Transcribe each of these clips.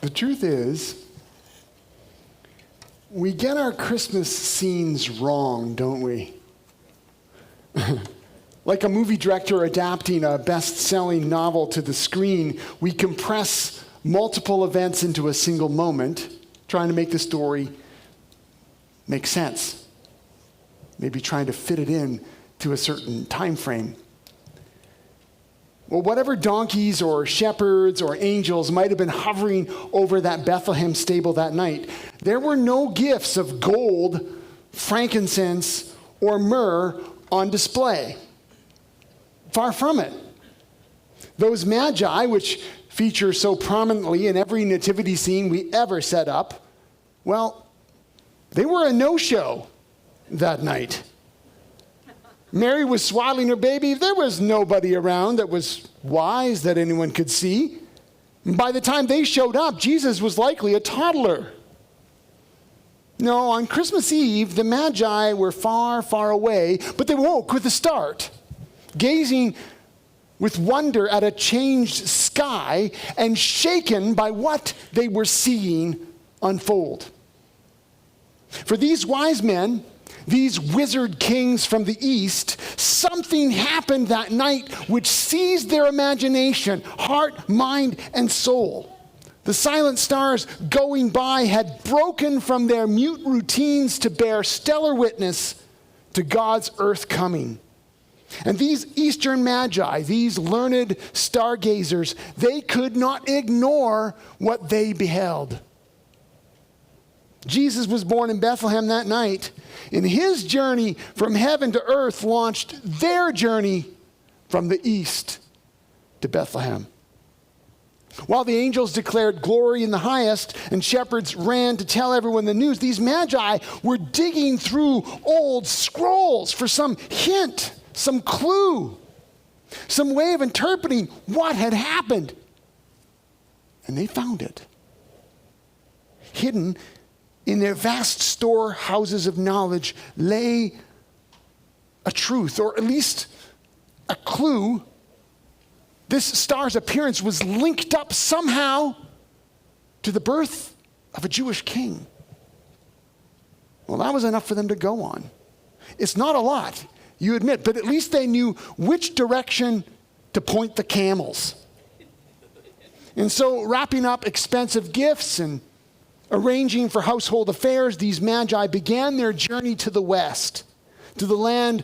The truth is, we get our Christmas scenes wrong, don't we? Like a movie director adapting a best-selling novel to the screen, we compress multiple events into a single moment, trying to make the story make sense. Maybe trying to fit it in to a certain time frame. Well, whatever donkeys or shepherds or angels might have been hovering over that Bethlehem stable that night, there were no gifts of gold, frankincense, or myrrh on display. Far from it. Those Magi, which feature so prominently in every nativity scene we ever set up, well, they were a no-show that night. Mary was swaddling her baby. There was nobody around that was wise that anyone could see. And by the time they showed up, Jesus was likely a toddler. No, on Christmas Eve, the Magi were far, far away, but they woke with a start, gazing with wonder at a changed sky and shaken by what they were seeing unfold. For these wise men, these wizard kings from the east, something happened that night which seized their imagination, heart, mind, and soul. The silent stars going by had broken from their mute routines to bear stellar witness to God's earth coming. And these Eastern Magi, these learned stargazers, they could not ignore what they beheld. Jesus was born in Bethlehem that night, and his journey from heaven to earth launched their journey from the east to Bethlehem. While the angels declared glory in the highest and shepherds ran to tell everyone the news, these Magi were digging through old scrolls for some hint, some clue, some way of interpreting what had happened. And they found it. Hidden in their vast storehouses of knowledge lay a truth, or at least a clue. This star's appearance was linked up somehow to the birth of a Jewish king. Well, that was enough for them to go on. It's not a lot, you admit, but at least they knew which direction to point the camels. And so, wrapping up expensive gifts and arranging for household affairs, these Magi began their journey to the west, to the land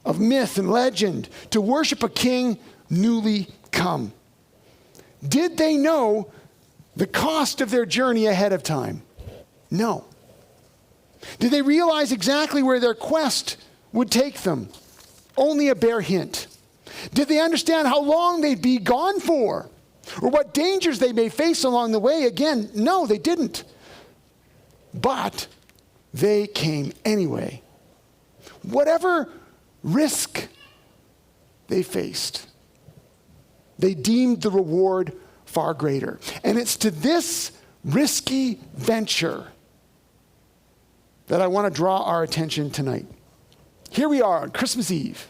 of myth and legend, to worship a king newly come. Did they know the cost of their journey ahead of time? No. Did they realize exactly where their quest would take them? Only a bare hint. Did they understand how long they'd be gone for? Or what dangers they may face along the way? Again, no, they didn't. But they came anyway. Whatever risk they faced, they deemed the reward far greater. And it's to this risky venture that I want to draw our attention tonight. Here we are on Christmas Eve,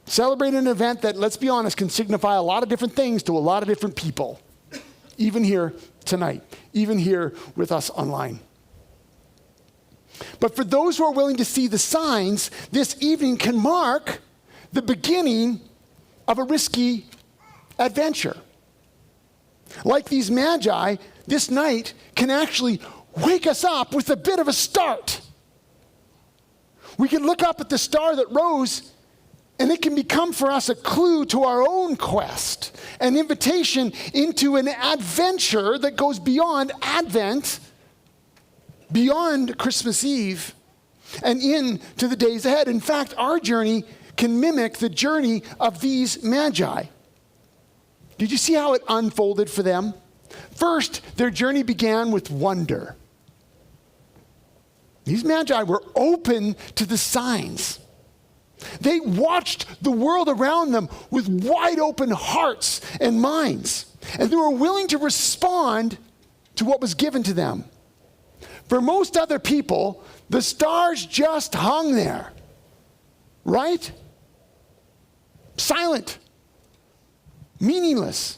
celebrating an event that, let's be honest, can signify a lot of different things to a lot of different people, even here tonight, even here with us online. But for those who are willing to see the signs, this evening can mark the beginning of a risky adventure. Like these Magi, this night can actually wake us up with a bit of a start. We can look up at the star that rose, and it can become for us a clue to our own quest, an invitation into an adventure that goes beyond Advent, beyond Christmas Eve, and into the days ahead. In fact, our journey can mimic the journey of these Magi. Did you see how it unfolded for them? First, their journey began with wonder. These Magi were open to the signs. They watched the world around them with wide open hearts and minds, and they were willing to respond to what was given to them. For most other people, the stars just hung there, right? Silent, meaningless.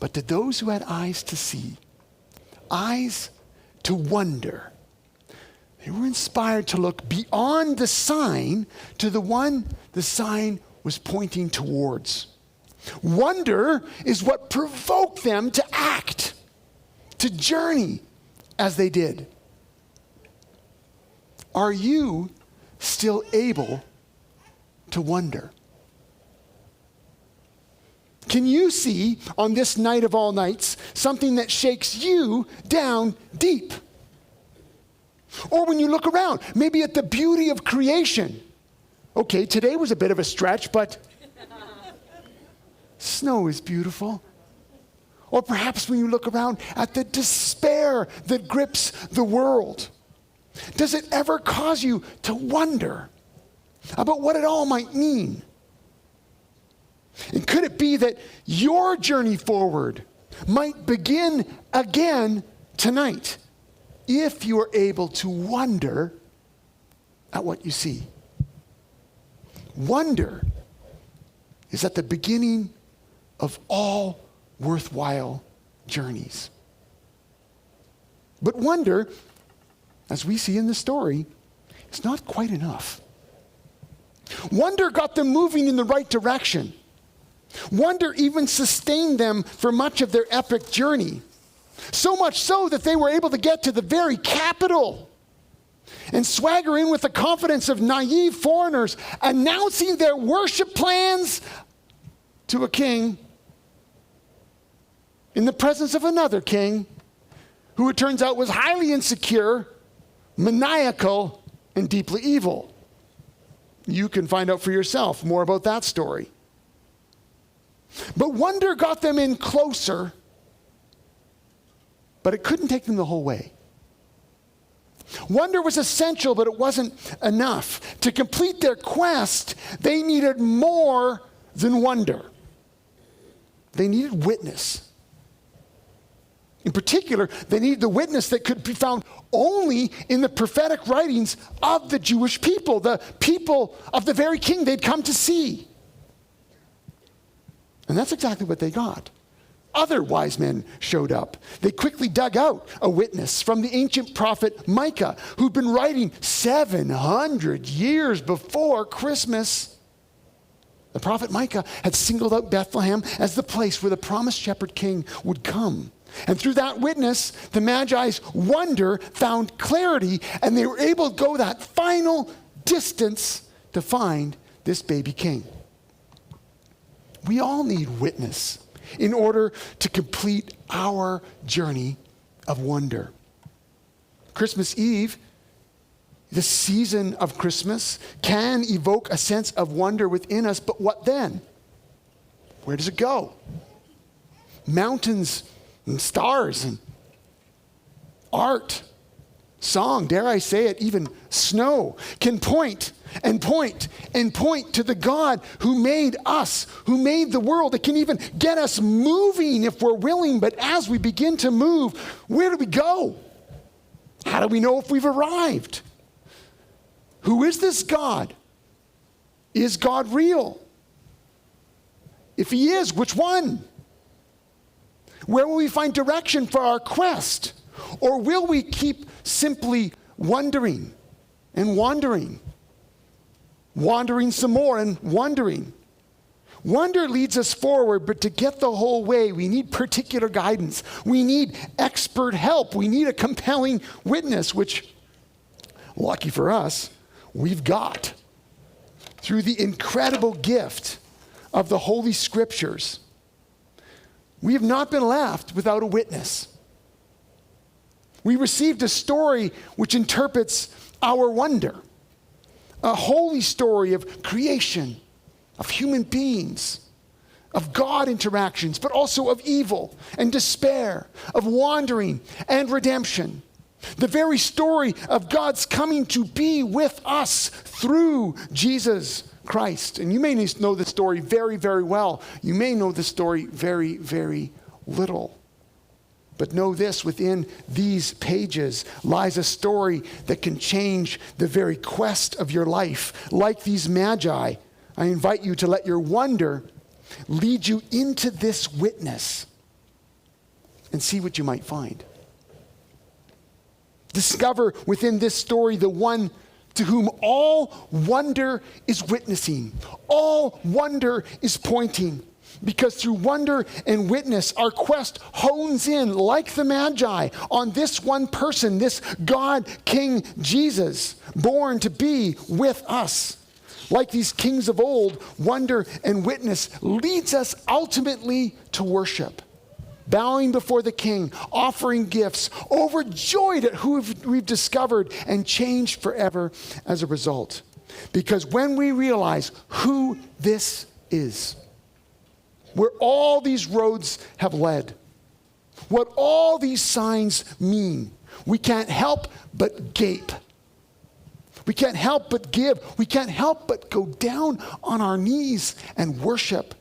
But to those who had eyes to see, eyes to wonder, they were inspired to look beyond the sign to the one the sign was pointing towards. Wonder is what provoked them to act, to journey as they did. Are you still able to wonder? Can you see on this night of all nights something that shakes you down deep? Or when you look around, maybe at the beauty of creation. Okay, today was a bit of a stretch, but snow is beautiful. Or perhaps when you look around at the despair that grips the world. Does it ever cause you to wonder about what it all might mean? And could it be that your journey forward might begin again tonight if you are able to wonder at what you see? Wonder is at the beginning of all worthwhile journeys. But wonder, as we see in the story, is not quite enough. Wonder got them moving in the right direction. Wonder even sustained them for much of their epic journey. So much so that they were able to get to the very capital and swagger in with the confidence of naive foreigners, announcing their worship plans to a king in the presence of another king who it turns out was highly insecure, maniacal, and deeply evil. You can find out for yourself more about that story. But wonder got them in closer, but it couldn't take them the whole way. Wonder was essential, but it wasn't enough. To complete their quest, they needed more than wonder. They needed witness. In particular, they needed the witness that could be found only in the prophetic writings of the Jewish people, the people of the very king they'd come to see. And that's exactly what they got. Other wise men showed up. They quickly dug out a witness from the ancient prophet Micah, who'd been writing 700 years before Christmas. The prophet Micah had singled out Bethlehem as the place where the promised shepherd king would come. And through that witness, the Magi's wonder found clarity, and they were able to go that final distance to find this baby king. We all need witness in order to complete our journey of wonder. Christmas Eve, the season of Christmas, can evoke a sense of wonder within us, but what then? Where does it go? Mountains and stars and art, song, dare I say it, even snow can point and point and point to the God who made us, who made the world. It can even get us moving if we're willing, but as we begin to move, where do we go? How do we know if we've arrived? Who is this God? Is God real? If he is, which one? Where will we find direction for our quest? Or will we keep simply wondering and wandering? Wandering some more and wondering. Wonder leads us forward, but to get the whole way, we need particular guidance. We need expert help. We need a compelling witness, which, lucky for us, we've got through the incredible gift of the Holy Scriptures. We have not been left without a witness. We received a story which interprets our wonder, a holy story of creation, of human beings, of God interactions, but also of evil and despair, of wandering and redemption. The very story of God's coming to be with us through Jesus Christ. And you may know this story very, very well. You may know this story very, very little. But know this, within these pages lies a story that can change the very quest of your life. Like these Magi, I invite you to let your wonder lead you into this witness and see what you might find. Discover within this story the one to whom all wonder is witnessing. All wonder is pointing. Because through wonder and witness, our quest hones in, like the Magi, on this one person, this God King Jesus, born to be with us. Like these kings of old, wonder and witness leads us ultimately to worship. Bowing before the King, offering gifts, overjoyed at who we've discovered and changed forever as a result. Because when we realize who this is, where all these roads have led, what all these signs mean, we can't help but gape. We can't help but give. We can't help but go down on our knees and worship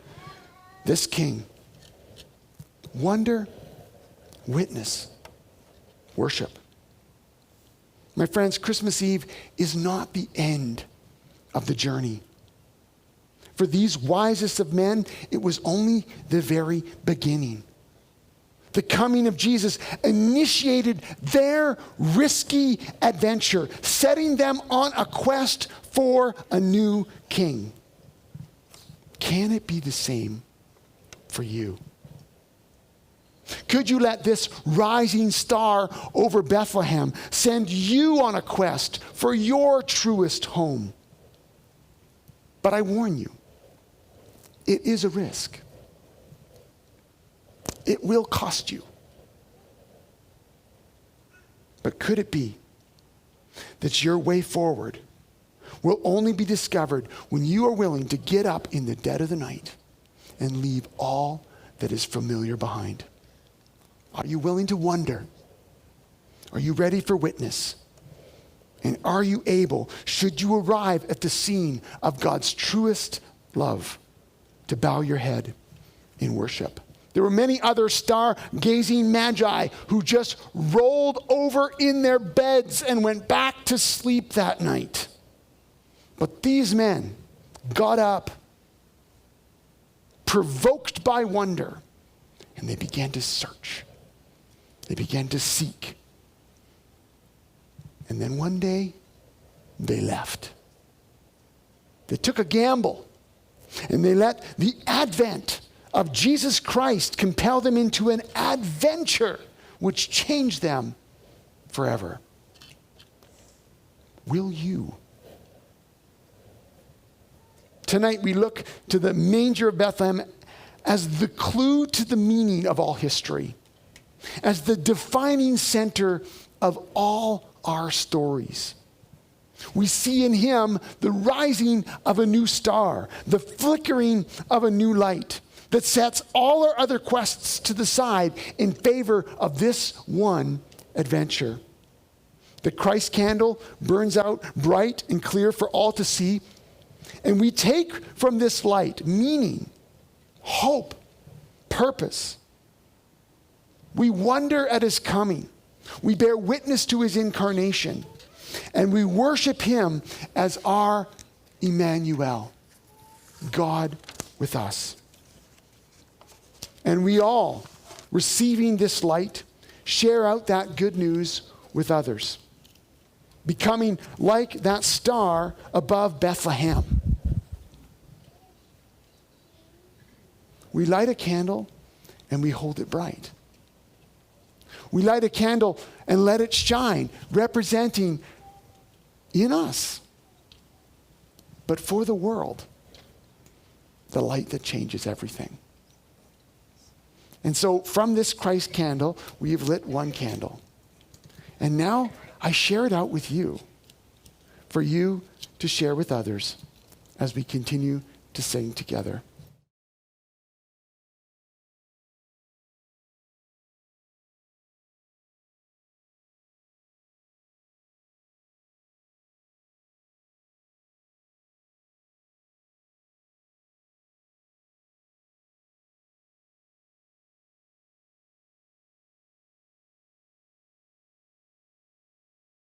this King. Wonder, witness, worship. My friends, Christmas Eve is not the end of the journey. For these wisest of men, it was only the very beginning. The coming of Jesus initiated their risky adventure, setting them on a quest for a new king. Can it be the same for you? Could you let this rising star over Bethlehem send you on a quest for your truest home? But I warn you, it is a risk. It will cost you. But could it be that your way forward will only be discovered when you are willing to get up in the dead of the night and leave all that is familiar behind? Are you willing to wonder? Are you ready for witness? And are you able, should you arrive at the scene of God's truest love, to bow your head in worship? There were many other star-gazing magi who just rolled over in their beds and went back to sleep that night. But these men got up, provoked by wonder, and they began to search. They began to seek. And then one day, they left. They took a gamble, and they let the advent of Jesus Christ compel them into an adventure which changed them forever. Will you? Tonight we look to the manger of Bethlehem as the clue to the meaning of all history, as the defining center of all our stories. We see in him the rising of a new star, the flickering of a new light that sets all our other quests to the side in favor of this one adventure. The Christ candle burns out bright and clear for all to see, and we take from this light meaning, hope, purpose. We wonder at his coming. We bear witness to his incarnation. And we worship him as our Emmanuel, God with us. And we all, receiving this light, share out that good news with others, becoming like that star above Bethlehem. We light a candle and we hold it bright. We light a candle and let it shine, representing in us, but for the world, the light that changes everything. And so from this Christ candle, we have lit one candle. And now I share it out with you, for you to share with others as we continue to sing together.